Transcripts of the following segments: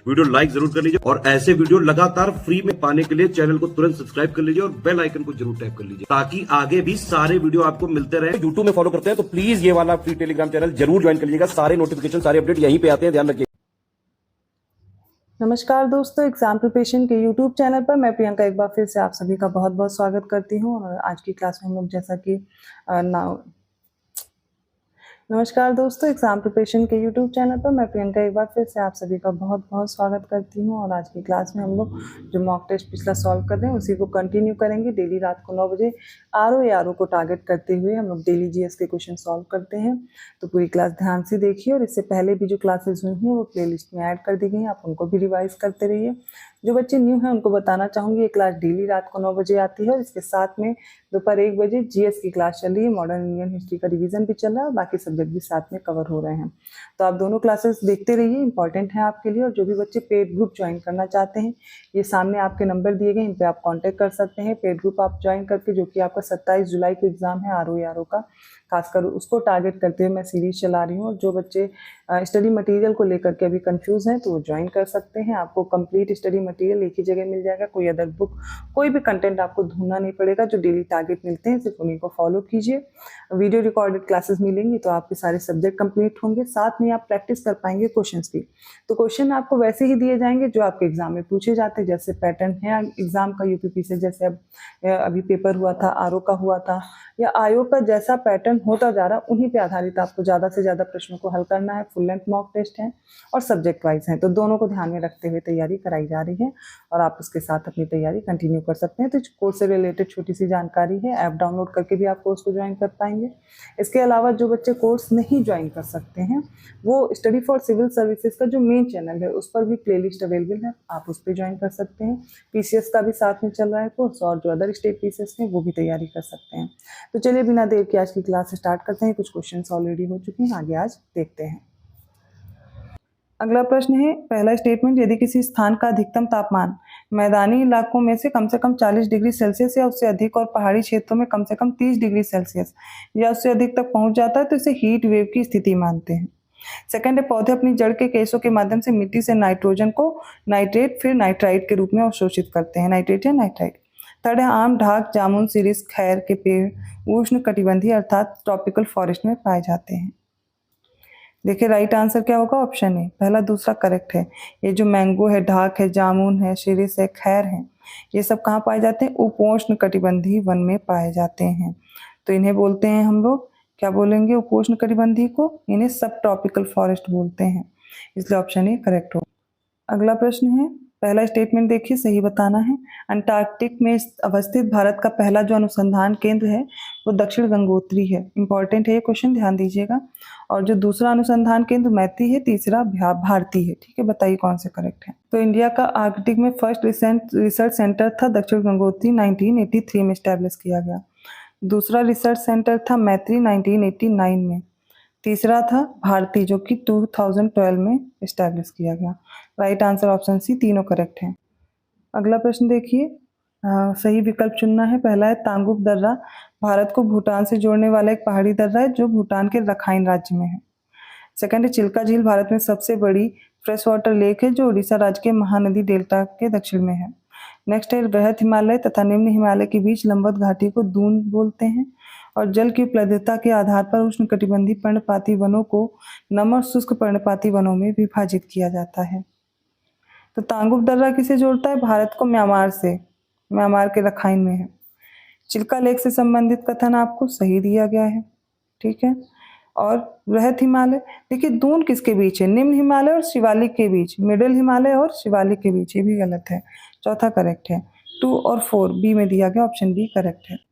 Video like जरूर कर लीजिए और ऐसे वीडियो लगातार फ्री में पाने के लिए चैनल को तुरंत सब्सक्राइब कर लीजिए और बेल आइकन को जरूर टैप कर लीजिए ताकि आगे भी सारे वीडियो आपको मिलते रहे। यूट्यूब में फॉलो करते हैं तो प्लीज ये वाला फ्री टेलीग्राम चैनल जरूर ज्वाइन कर लीजिएगा। सारे नोटिफिकेशन सारे अपडेट यहीं पे आते हैं, ध्यान रखिए। नमस्कार दोस्तों, एग्जाम प्रिपरेशन के यूट्यूब चैनल पर मैं प्रियंका एक बार फिर से आप सभी का बहुत बहुत स्वागत करती हूँ। और आज की क्लास में हम लोग जैसा कि नमस्कार दोस्तों, एग्जाम प्रिपरेशन के यूट्यूब चैनल पर मैं प्रियंका एक बार फिर से आप सभी का बहुत बहुत स्वागत करती हूँ। और आज की क्लास में हम लोग जो मॉक टेस्ट पिछला सॉल्व कर रहे हैं उसी को कंटिन्यू करेंगे। डेली रात को 9 बजे आरओ को टारगेट करते हुए हम लोग डेली जीएस के क्वेश्चन सॉल्व करते हैं। तो पूरी क्लास ध्यान से देखिए और इससे पहले भी जो क्लासेस हुई हैं वो प्लेलिस्ट में ऐड कर दी गई हैं, आप उनको भी रिवाइज करते रहिए। जो बच्चे न्यू हैं उनको बताना चाहूँगी ये क्लास डेली रात को 9 बजे आती है और इसके साथ में दोपहर 1 बजे जीएस की क्लास चल रही है। मॉडर्न इंडियन हिस्ट्री का रिवीजन भी चल रहा है और बाकी सब्जेक्ट भी साथ में कवर हो रहे हैं। तो आप दोनों क्लासेस देखते रहिए, इंपॉर्टेंट है आपके लिए। और जो भी बच्चे पेड ग्रुप ज्वाइन करना चाहते हैं ये सामने आपके नंबर दिए गए, इन पे आप कांटेक्ट कर सकते हैं। पेड ग्रुप आप ज्वाइन करके, जो कि आपका 27 जुलाई को एग्जाम है आरओ का, खासकर उसको टारगेट करते हुए मैं सीरीज चला रही हूँ। और जो बच्चे स्टडी मटेरियल को लेकर के अभी कंफ्यूज हैं तो वो ज्वाइन कर सकते हैं। आपको कंप्लीट स्टडी मटेरियल एक ही जगह मिल जाएगा, कोई अदर बुक कोई भी कंटेंट आपको ढूंढना नहीं पड़ेगा। जो डेली टारगेट मिलते हैं सिर्फ उन्हीं को फॉलो कीजिए। वीडियो रिकॉर्डेड क्लासेस मिलेंगी तो आपके सारे सब्जेक्ट कंप्लीट होंगे, साथ में आप प्रैक्टिस कर पाएंगे क्वेश्चंस की। तो क्वेश्चन आपको वैसे ही दिए जाएंगे जो आपके एग्जाम में पूछे जाते हैं। जैसे पैटर्न है एग्जाम का यूपीपी से, जैसे अब अभी पेपर हुआ था आरओ का हुआ था, या आयो का जैसा पैटर्न होता जा रहा उन्हीं पे आधारित आपको ज़्यादा से ज़्यादा प्रश्नों को हल करना है। फुल लेंथ मॉक टेस्ट है और सब्जेक्ट वाइज है, तो दोनों को ध्यान में रखते हुए तैयारी कराई जा रही है और आप उसके साथ अपनी तैयारी कंटिन्यू कर सकते हैं। तो कोर्स से रिलेटेड छोटी सी जानकारी है, ऐप डाउनलोड करके भी आप कोर्स को ज्वाइन कर पाएंगे। इसके अलावा जो बच्चे कोर्स नहीं ज्वाइन कर सकते हैं वो स्टडी फॉर सिविल सर्विसेज का जो मेन चैनल है उस पर भी प्लेलिस्ट अवेलेबल है, आप उस पर ज्वाइन कर सकते हैं। पीसीएस का भी साथ में चल रहा है कोर्स और जो अदर स्टेट पीसीएस हैं वो भी तैयारी कर सकते हैं। तो चलिए बिना देर के आज की क्लास स्टार्ट करते हैं। कुछ क्वेश्चंस ऑलरेडी हो चुके हैं, आगे आज देखते हैं। अगला प्रश्न है, पहला स्टेटमेंट, यदि किसी स्थान का अधिकतम तापमान मैदानी इलाकों में से कम 40 डिग्री सेल्सियस या उससे अधिक और पहाड़ी क्षेत्रों में कम 30 डिग्री सेल्सियस या उससे अधिक तक पहुंच जाता है तो इसे हीट वेव की स्थिति मानते हैं। सेकंड है, पौधे अपनी जड़ के केसों के माध्यम से मिट्टी से नाइट्रोजन को नाइट्रेट फिर नाइट्राइट के रूप में अवशोषित करते हैं, नाइट्रेट या नाइट्राइट। थर्ड है, आम, ढाक, जामुन, सिरिस, खैर के पेड़ उष्ण कटिबंधीय अर्थात ट्रॉपिकल फॉरेस्ट में पाए जाते हैं। देखिए राइट आंसर क्या होगा, ऑप्शन ए, पहला दूसरा करेक्ट है। ये जो मैंगो है, ढाक है, जामुन है, शिरिस है, खैर है, ये सब कहाँ पाए जाते हैं, उपोष्ण कटिबंधीय वन में पाए जाते हैं। तो इन्हें बोलते हैं हम लोग, क्या बोलेंगे, उपोष्ण कटिबंधीय को इन्हें सब ट्रॉपिकल फॉरेस्ट बोलते हैं, इसलिए ऑप्शन ए करेक्ट हो। अगला प्रश्न है, पहला स्टेटमेंट देखिए सही बताना है। अंटार्कटिक में अवस्थित भारत का पहला जो अनुसंधान केंद्र है वो दक्षिण गंगोत्री है। इंपॉर्टेंट है ये क्वेश्चन, ध्यान दीजिएगा। और जो दूसरा अनुसंधान केंद्र मैत्री है, तीसरा भारती है। ठीक है, बताइए कौन से करेक्ट है। तो इंडिया का आर्कटिक में फर्स्ट रिसर्च सेंटर था दक्षिण गंगोत्री, 1983 में स्टैब्लिश किया गया। दूसरा रिसर्च सेंटर था मैत्री 1989 में। तीसरा था भारती जो कि 2012 में इस्टेब्लिश किया गया। राइट आंसर ऑप्शन सी, तीनों करेक्ट हैं। अगला प्रश्न देखिए, सही विकल्प चुनना है। पहला है, तांगुप दर्रा भारत को भूटान से जोड़ने वाला एक पहाड़ी दर्रा है जो भूटान के रखाइन राज्य में है। सेकंड है, चिल्का झील भारत में सबसे बड़ी फ्रेश वाटर लेक है जो उड़ीसा राज्य के महानदी डेल्टा के दक्षिण में है। नेक्स्ट है, वृहद हिमालय तथा निम्न हिमालय के बीच लंबवत घाटी को दून बोलते हैं। और जल की उपलब्धता के आधार पर उष्ण कटिबंधीय पर्णपाती वनों को नम और शुष्क पर्णपाती वनों में विभाजित किया जाता है। तो तांगुप दर्रा किसे जोड़ता है, भारत को म्यांमार से, म्यांमार के रखाइन में है। चिल्का लेक से संबंधित कथन आपको सही दिया गया है, ठीक है। और वृहद हिमालय, देखिए दून किसके बीच है, निम्न हिमालय और शिवालिक के बीच, मिडिल हिमालय और शिवालिक के बीच, ये भी गलत है, चौथा करेक्ट है। 2 और 4 बी में दिया गया, ऑप्शन बी करेक्ट है।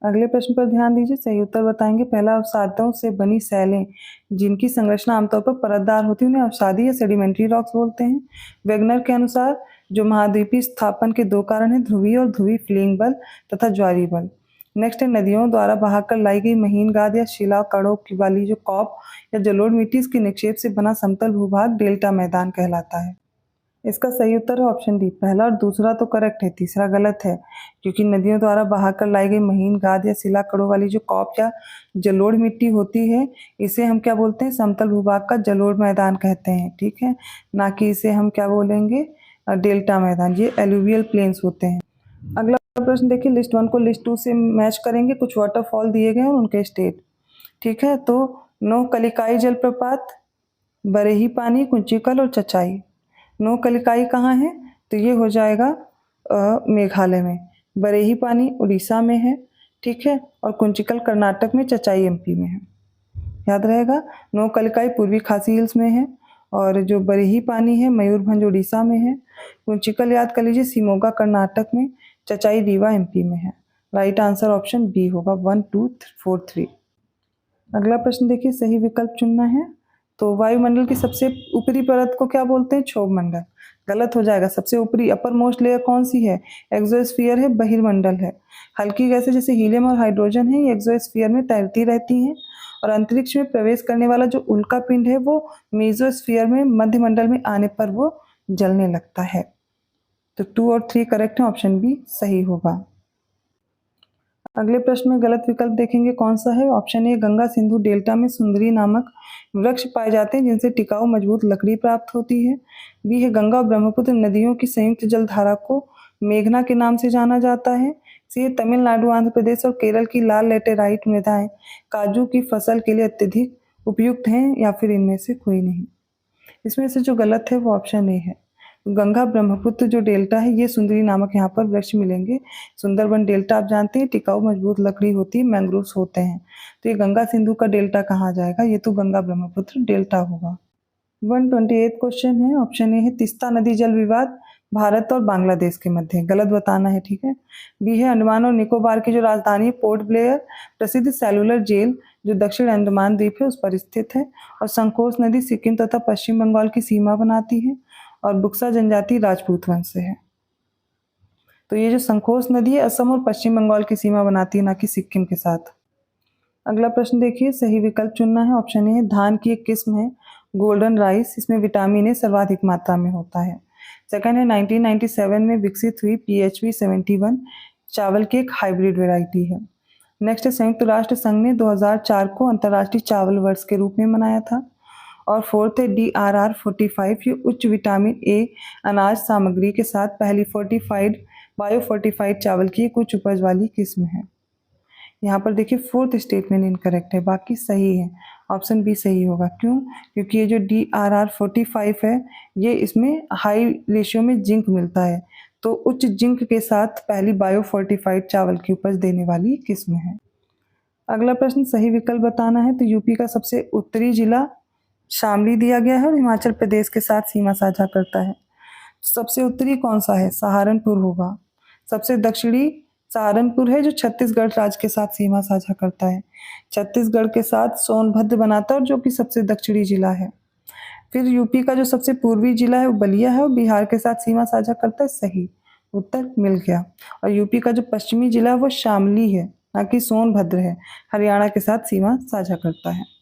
अगले प्रश्न पर ध्यान दीजिए, सही उत्तर बताएंगे। पहला, अवसादों से बनी सैलें जिनकी संरचना आमतौर पर परतदार होती है उन्हें अवसादी या सेडिमेंट्री रॉक्स बोलते हैं। वेगनर के अनुसार जो महाद्वीपीय स्थापन के 2 कारण हैं, ध्रुवीय और ध्रुवीय फ्लिंग बल तथा ज्वारीय बल। नेक्स्ट है, नदियों द्वारा बहाकर लाई गई महीन गाद या शिला कड़ों की वाली जो कॉप या जलोढ़ मिट्टी इसके निक्षेप से बना समतल भूभाग डेल्टा मैदान कहलाता है। इसका सही उत्तर है ऑप्शन डी। पहला और दूसरा तो करेक्ट है, तीसरा गलत है, क्योंकि नदियों द्वारा बहाकर लाई गई महीन गाद या सिला कड़ों वाली जो कॉप या जलोढ़ मिट्टी होती है, इसे हम क्या बोलते हैं, समतल भूभाग का जलोढ़ मैदान कहते हैं, ठीक है, ना कि इसे हम क्या बोलेंगे, डेल्टा मैदान। ये एलुवियल प्लेन्स होते हैं। अगला प्रश्न देखिए, लिस्ट 1 को लिस्ट 2 से मैच करेंगे। कुछ वाटरफॉल दिए गए हैं और उनके स्टेट, ठीक है। तो नो कलिकाई जलप्रपात, बरेही पानी, कुंचिकल और चचाई। नो कलिकाई कहाँ है, तो ये हो जाएगा मेघालय में, बरेही पानी उड़ीसा में है, ठीक है, और कुंचिकल कर्नाटक में, चचाई एमपी में है। याद रहेगा, नो कलिकाई पूर्वी खासी हिल्स में है, और जो बरेही पानी है मयूरभंज उड़ीसा में है, कुंचिकल याद कर लीजिए शिमोगा कर्नाटक में, चचाई रीवा एमपी में है। राइट आंसर ऑप्शन बी होगा, 1 2 4 3। अगला प्रश्न देखिए, सही विकल्प चुनना है। तो वायुमंडल की सबसे ऊपरी परत को क्या बोलते हैं, क्षोभ मंडल। गलत हो जाएगा, सबसे ऊपरी अपर मोस्ट लेयर कौन सी है, एक्सोस्फीयर है, बहिर्मंडल है। हल्की गैसें जैसे हीलियम और हाइड्रोजन है, ये एक्सोस्फीयर में तैरती रहती हैं, और अंतरिक्ष में प्रवेश करने वाला जो उल्का पिंड है वो मेसोस्फीयर में मध्यमंडल में आने पर वो जलने लगता है। तो 2 और 3 करेक्ट है, ऑप्शन बी सही होगा। अगले प्रश्न में गलत विकल्प देखेंगे कौन सा है। Option A, Ganga Sindhu delta में सुंदरी नामक वृक्ष पाए जाते हैं जिनसे टिकाऊ मजबूत लकड़ी प्राप्त होती है। बी है, गंगा और ब्रह्मपुत्र नदियों की संयुक्त जलधारा को मेघना के नाम से जाना जाता है। सी है, तमिलनाडु, आंध्र प्रदेश और केरल की लाल लेटेराइट मृदाएं काजू की फसल के लिए अत्यधिक उपयुक्त हैं, या फिर इनमें से कोई नहीं। इसमें से जो गलत है वो ऑप्शन ए है। गंगा ब्रह्मपुत्र जो डेल्टा है, ये सुंदरी नामक यहाँ पर वृक्ष मिलेंगे। सुंदरबन डेल्टा आप जानते हैं, टिकाऊ मजबूत लकड़ी होती है, मैंग्रोव्स होते हैं। तो ये गंगा सिंधु का डेल्टा कहाँ जाएगा, ये तो गंगा ब्रह्मपुत्र डेल्टा होगा। 128 क्वेश्चन है, ऑप्शन ए है, तीस्ता नदी जल विवाद भारत और बांग्लादेश के मध्य, गलत बताना है, ठीक है। बी है, अंडमान और निकोबार की जो राजधानी पोर्ट ब्लेयर प्रसिद्ध सेलुलर जेल जो दक्षिण अंडमान द्वीप है उस पर स्थित है, और संकोच नदी सिक्किम तथा पश्चिम बंगाल की सीमा बनाती है, और बुक्सा जनजाति राजपूत वंश से है। तो ये जो संकोच नदी है असम और पश्चिम बंगाल की सीमा बनाती है, ना कि सिक्किम के साथ। अगला प्रश्न देखिए, सही विकल्प चुनना है। ऑप्शन ए है, धान की एक किस्म है गोल्डन राइस, इसमें विटामिन ए सर्वाधिक मात्रा में होता है। सेकंड है, 1997 में विकसित हुई PHV 71 चावल की एक हाइब्रिड वेराइटी है। नेक्स्ट है, संयुक्त राष्ट्र संघ ने 2004 को अंतर्राष्ट्रीय चावल वर्ष के रूप में मनाया था। और फोर्थ है, DRR 45, ये उच्च विटामिन ए अनाज सामग्री के साथ पहली फोर्टिफाइड बायोफोर्टिफाइड चावल की एक उच्च उपज वाली किस्म है। यहाँ पर देखिए फोर्थ स्टेटमेंट इनकरेक्ट है, बाकी सही है, ऑप्शन बी सही होगा। क्यों, क्योंकि ये जो DRR 45 है ये इसमें हाई रेशियो में जिंक मिलता है, तो उच्च जिंक के साथ पहली बायोफोर्टिफाइड चावल की उपज देने वाली किस्म है। अगला प्रश्न सही विकल्प बताना है। तो यूपी का सबसे उत्तरी जिला शामली दिया गया है और हिमाचल प्रदेश के साथ सीमा साझा करता है। सबसे उत्तरी कौन सा है, सहारनपुर होगा। सबसे दक्षिणी सहारनपुर है जो छत्तीसगढ़ राज्य के साथ सीमा साझा करता है, छत्तीसगढ़ के साथ सोनभद्र बनाता है और जो कि सबसे दक्षिणी जिला है। फिर यूपी का जो सबसे पूर्वी जिला है वो बलिया है और बिहार के साथ सीमा साझा करता है, सही उत्तर मिल गया। और यूपी का जो पश्चिमी जिला है वो शामली है, ना कि सोनभद्र है, हरियाणा के साथ सीमा साझा करता है।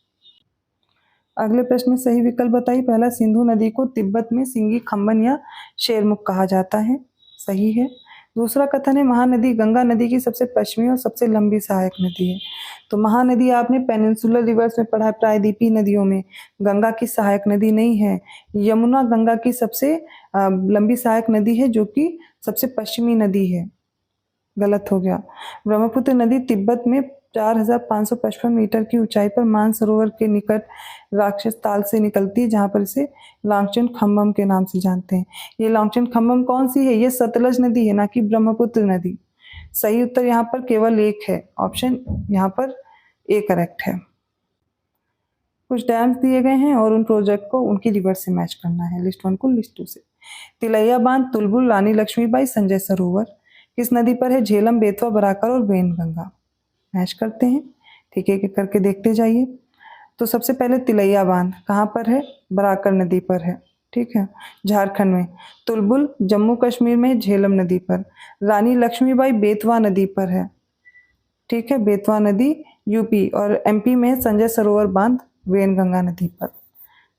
अगले प्रश्न में सही विकल्प बताइए। पहला, सिंधु नदी को तिब्बत में सिंगी खम्बन या शेरमुख कहा जाता है, सही है। दूसरा कथन है, महानदी गंगा नदी की सबसे पश्चिमी और सबसे लंबी सहायक नदी है। तो महानदी आपने पेनिनसुलर रिवर्स में पढ़ा है, प्रायद्वीपीय नदियों में गंगा की सहायक नदी नहीं है। यमुना गंगा की सबसे लंबी सहायक नदी है जो कि सबसे पश्चिमी नदी है, गलत हो गया। ब्रह्मपुत्र नदी तिब्बत में 4555 मीटर की ऊंचाई पर मानसरोवर के निकट राक्षस ताल से निकलती है, जहां पर इसे लांगचन खम्बम के नाम से जानते हैं। ये लांगचन खम्बम कौन सी है, ये सतलज नदी है, ना कि ब्रह्मपुत्र नदी। सही उत्तर यहाँ पर केवल एक है, ऑप्शन यहाँ पर ए करेक्ट है। कुछ डैम्स दिए गए हैं और उन प्रोजेक्ट को उनकी रिवर्स से मैच करना है, लिस्ट 1 को लिस्ट 2 से। तिलैया बांध, तुलबुल, रानी लक्ष्मीबाई, संजय सरोवर किस नदी पर है, झेलम, बेतवा, बराकर और वेनगंगा। मैच करते हैं, ठीक है, एक करके देखते जाइए। तो सबसे पहले तिलैया बांध कहाँ पर है, बराकर नदी पर है, ठीक है, झारखंड में। तुलबुल जम्मू कश्मीर में, झेलम नदी पर। रानी लक्ष्मीबाई बेतवा नदी पर है, ठीक है, बेतवा नदी यूपी। और MP में है संजय सरोवर बांध वेनगंगा नदी पर।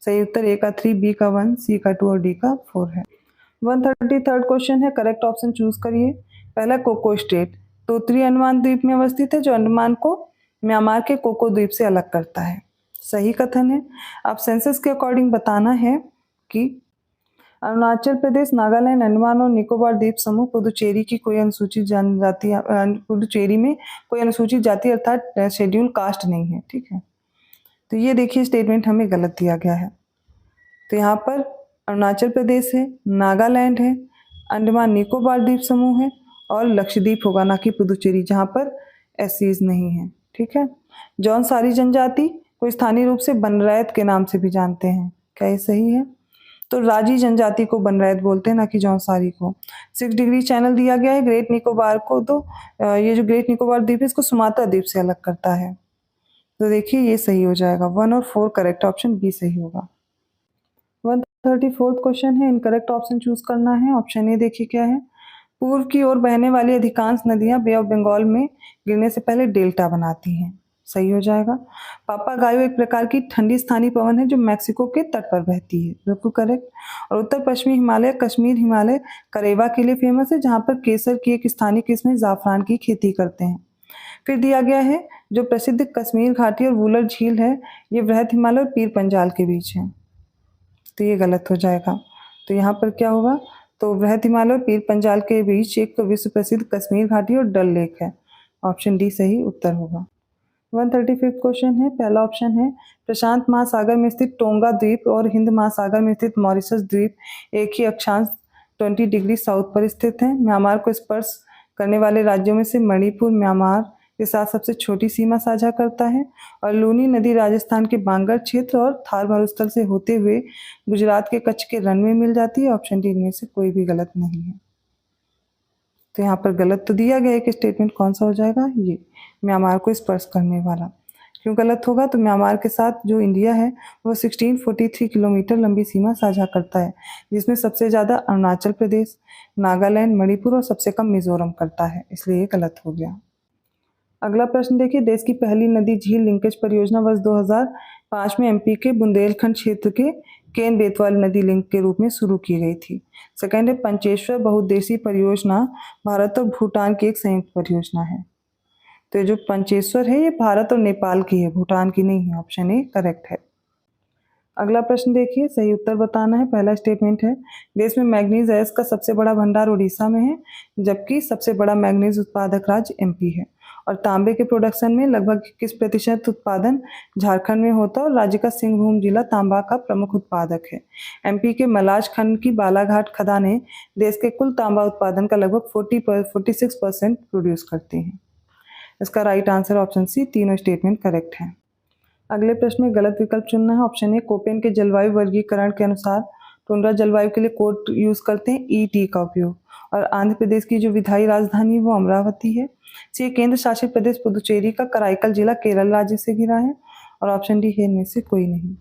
सही उत्तर A का 3, B का 1, C का 2 और D का 4 है। 133rd क्वेश्चन है, करेक्ट ऑप्शन चूज करिए। पहला कोको स्टेट तो उत्तरी अंडमान द्वीप में अवस्थित है, जो अंडमान को म्यांमार के कोको द्वीप से अलग करता है। सही कथन है। अब सेंसस के अकॉर्डिंग बताना है कि अरुणाचल प्रदेश, नागालैंड, अंडमान और निकोबार द्वीप समूह, पुदुचेरी की कोई अनुसूचित जनजाति, पुदुचेरी में कोई अनुसूचित जाति अर्थात शेड्यूल कास्ट नहीं है। ठीक है, तो ये देखिए स्टेटमेंट हमें गलत दिया गया है। तो यहाँ पर अरुणाचल प्रदेश है, नागालैंड है, अंडमान निकोबार द्वीप समूह है और लक्षद्वीप होगा, ना कि पुदुचेरी जहाँ पर एससीज नहीं है। ठीक है, जौनसारी जनजाति को स्थानीय रूप से बनरैत के नाम से भी जानते हैं। क्या ये सही है? तो राजी जनजाति को बनरैत बोलते हैं, ना कि जौनसारी को। 6 डिग्री चैनल दिया गया है ग्रेट निकोबार को, तो ये जो ग्रेट निकोबार द्वीप है इसको सुमात्रा द्वीप से अलग करता है। तो देखिए ये सही हो जाएगा, 1 और 4 करेक्ट, ऑप्शन बी सही होगा। 134th क्वेश्चन है, इनकरेक्ट ऑप्शन चूज करना है। ऑप्शन ए देखिए क्या है, पूर्व की ओर बहने वाली अधिकांश नदियां बे ऑफ बंगाल में गिरने से पहले डेल्टा बनाती हैं। सही हो जाएगा। पापागायो एक प्रकार की ठंडी स्थानीय पवन है जो मैक्सिको के तट पर बहती है, बिल्कुल करेक्ट। और उत्तर पश्चिमी हिमालय, कश्मीर हिमालय करेवा के लिए फेमस है, जहाँ पर केसर की एक स्थानीय किस्म जाफरान की खेती करते हैं। फिर दिया गया है जो प्रसिद्ध कश्मीर घाटी और वुलर झील है, ये वृहद हिमालय और पीर पंजाल के बीच है। तो ये गलत हो जाएगा। तो यहाँ पर क्या होगा, तो वृहद हिमालय और पीर पंजाल के बीच एक विश्व प्रसिद्ध कश्मीर घाटी और डल लेक है। ऑप्शन डी सही उत्तर होगा। 135th क्वेश्चन है, पहला ऑप्शन है प्रशांत महासागर में स्थित टोंगा द्वीप और हिंद महासागर में स्थित मॉरिशस द्वीप एक ही अक्षांश 20 डिग्री साउथ पर स्थित है। म्यांमार को स्पर्श करने वाले राज्यों में से मणिपुर म्यांमार के साथ सबसे छोटी सीमा साझा करता है और लूनी नदी राजस्थान के बांगर क्षेत्र और थार मरुस्थल से होते हुए गुजरात के कच्छ के रण में मिल जाती है। ऑप्शन डी इनमें से कोई भी गलत नहीं है। तो यहाँ पर गलत तो दिया गया है कि स्टेटमेंट कौन सा हो जाएगा, ये म्यांमार को स्पर्श करने वाला। क्यों गलत होगा, तो म्यांमार के साथ जो इंडिया है वो 1643 किलोमीटर लंबी सीमा साझा करता है, जिसमें सबसे ज़्यादा अरुणाचल प्रदेश, नागालैंड, मणिपुर और सबसे कम मिजोरम करता है, इसलिए ये गलत हो गया। अगला प्रश्न देखिए, देश की पहली नदी झील लिंकेज परियोजना वर्ष 2005 में एमपी के बुंदेलखंड क्षेत्र के केन बेतवा नदी लिंक के रूप में शुरू की गई थी। सेकंड है पंचेश्वर बहुउद्देशीय परियोजना भारत और भूटान की एक संयुक्त परियोजना है। तो ये जो पंचेश्वर है ये भारत और नेपाल की है, भूटान की नहीं है। ऑप्शन ए करेक्ट है। अगला प्रश्न देखिए, सही उत्तर बताना है। पहला स्टेटमेंट है देश में मैग्नीज अयस्क का सबसे बड़ा भंडार उड़ीसा में है, जबकि सबसे बड़ा मैग्नीज उत्पादक राज्य एमपी है। और तांबे के प्रोडक्शन में लगभग 21% उत्पादन झारखंड में होता है और राज्य का सिंहभूम जिला तांबा का प्रमुख उत्पादक है। एमपी के मलाज खंड की बालाघाट खदानें देश के कुल तांबा उत्पादन का लगभग 46% प्रोड्यूस करती हैं। इसका राइट आंसर ऑप्शन सी, तीनों स्टेटमेंट करेक्ट है। अगले प्रश्न में गलत विकल्प चुनना है। ऑप्शन ए कोपेन के जलवायु वर्गीकरण के अनुसार टुंड्रा जलवायु के लिए कोड यूज करते हैं ईटी का उपयोग, और आंध्र प्रदेश की जो विधायी राजधानी है वो अमरावती है। सी केंद्र शासित प्रदेश पुदुचेरी का कराईकल जिला केरल राज्य से घिरा है, और ऑप्शन डी है इनमें से कोई नहीं।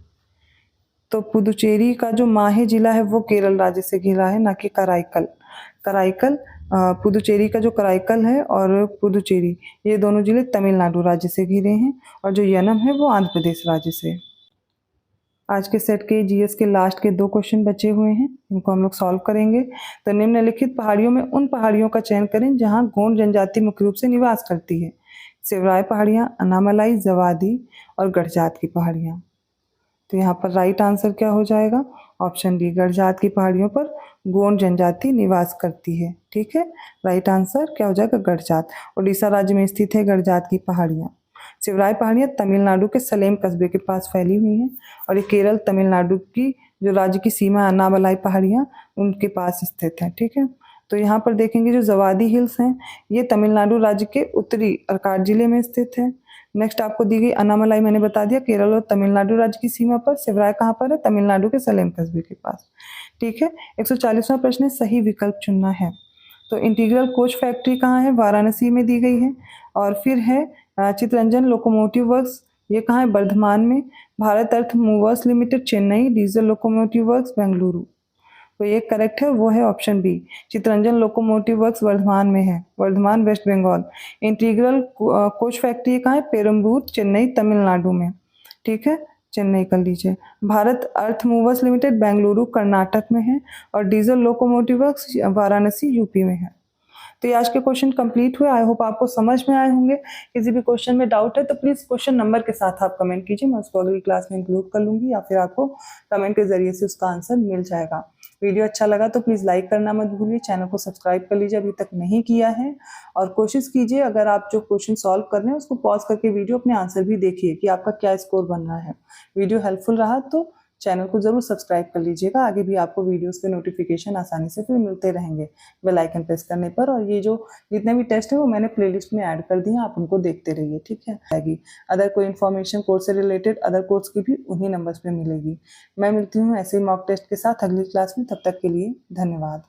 तो पुदुचेरी का जो माहे जिला है वो केरल राज्य से घिरा है, ना कि कराईकल। कराईकल पुदुचेरी का जो कराईकल है और पुदुचेरी ये दोनों जिले तमिलनाडु राज्य से घिरे हैं, और जो यनम है वो आंध्र प्रदेश राज्य से। आज के सेट के जीएस के लास्ट के 2 क्वेश्चन बचे हुए हैं, इनको हम लोग सॉल्व करेंगे। तो निम्नलिखित पहाड़ियों में उन पहाड़ियों का चयन करें जहां गोंड जनजाति मुख्य रूप से निवास करती है। सेवराय पहाड़ियां, अनामलाई, जवादी और गढ़जात की पहाड़ियां। तो यहाँ पर राइट आंसर क्या हो जाएगा, ऑप्शन डी, गढ़जात की पहाड़ियों पर गोंड जनजाति निवास करती है। ठीक है, राइट आंसर क्या हो जाएगा, गढ़जात। उड़ीसा राज्य में स्थित है गढ़जात की पहाड़ियाँ। शिवराय पहाड़ियाँ तमिलनाडु के सलेम कस्बे के पास फैली हुई हैं, और ये केरल तमिलनाडु की जो राज्य की सीमा अनामलाई पहाड़ियाँ उनके पास स्थित है। ठीक है, तो यहाँ पर देखेंगे जो जवादी हिल्स हैं ये तमिलनाडु राज्य के उत्तरी अर्काड जिले में स्थित है। नेक्स्ट आपको दी गई अनामलाई, मैंने बता दिया केरल और तमिलनाडु राज्य की सीमा पर। शिवराय कहाँ पर है, तमिलनाडु के सलेम कस्बे के पास। ठीक है, 140वां प्रश्न है सही विकल्प चुनना है। तो इंटीग्रल कोच फैक्ट्री कहाँ है, वाराणसी में दी गई है। और फिर है चितरंजन लोकोमोटिव वर्क्स, ये कहाँ है, बर्धमान में। Bharat earth movers limited Chennai, diesel locomotive works Bengaluru. तो ये करेक्ट है, वो है option B, Chittaranjan locomotive works Vardhaman में है, Vardhaman West Bengal. Integral coach factory कहाँ है, पेरम्बूर चेन्नई तमिलनाडु में। ठीक है, चेन्नई कर लीजिए। Bharat earth movers limited Bengaluru Karnataka में है और diesel locomotive works Varanasi UP में है। तो ये आज के क्वेश्चन कंप्लीट हुए। आई होप आपको समझ में आए होंगे। किसी भी क्वेश्चन में डाउट है तो प्लीज क्वेश्चन नंबर के साथ आप कमेंट कीजिए, मैं उसको अगली क्लास में इंक्लूड कर लूंगी या फिर आपको कमेंट के जरिए से उसका आंसर मिल जाएगा। वीडियो अच्छा लगा तो प्लीज लाइक करना मत भूलिए, चैनल को सब्सक्राइब कर लीजिए अभी तक नहीं किया है, और कोशिश कीजिए अगर आप जो क्वेश्चन सॉल्व कर रहे हैं उसको पॉज करके वीडियो अपने आंसर भी देखिए कि आपका क्या स्कोर बन रहा है। वीडियो हेल्पफुल रहा तो चैनल को जरूर सब्सक्राइब कर लीजिएगा, आगे भी आपको वीडियोस के नोटिफिकेशन आसानी से फिर मिलते रहेंगे बेल आइकन प्रेस करने पर। और ये जो जितने भी टेस्ट है वो मैंने प्लेलिस्ट में ऐड कर दिए हैं, आप उनको देखते रहिए, ठीक है। आएगी अदर कोई इन्फॉर्मेशन कोर्स से रिलेटेड अदर कोर्स की भी उन्हीं नंबर्स पे मिलेगी। मैं मिलती हूँ ऐसे ही मॉक टेस्ट के साथ अगली क्लास में, तब तक के लिए धन्यवाद।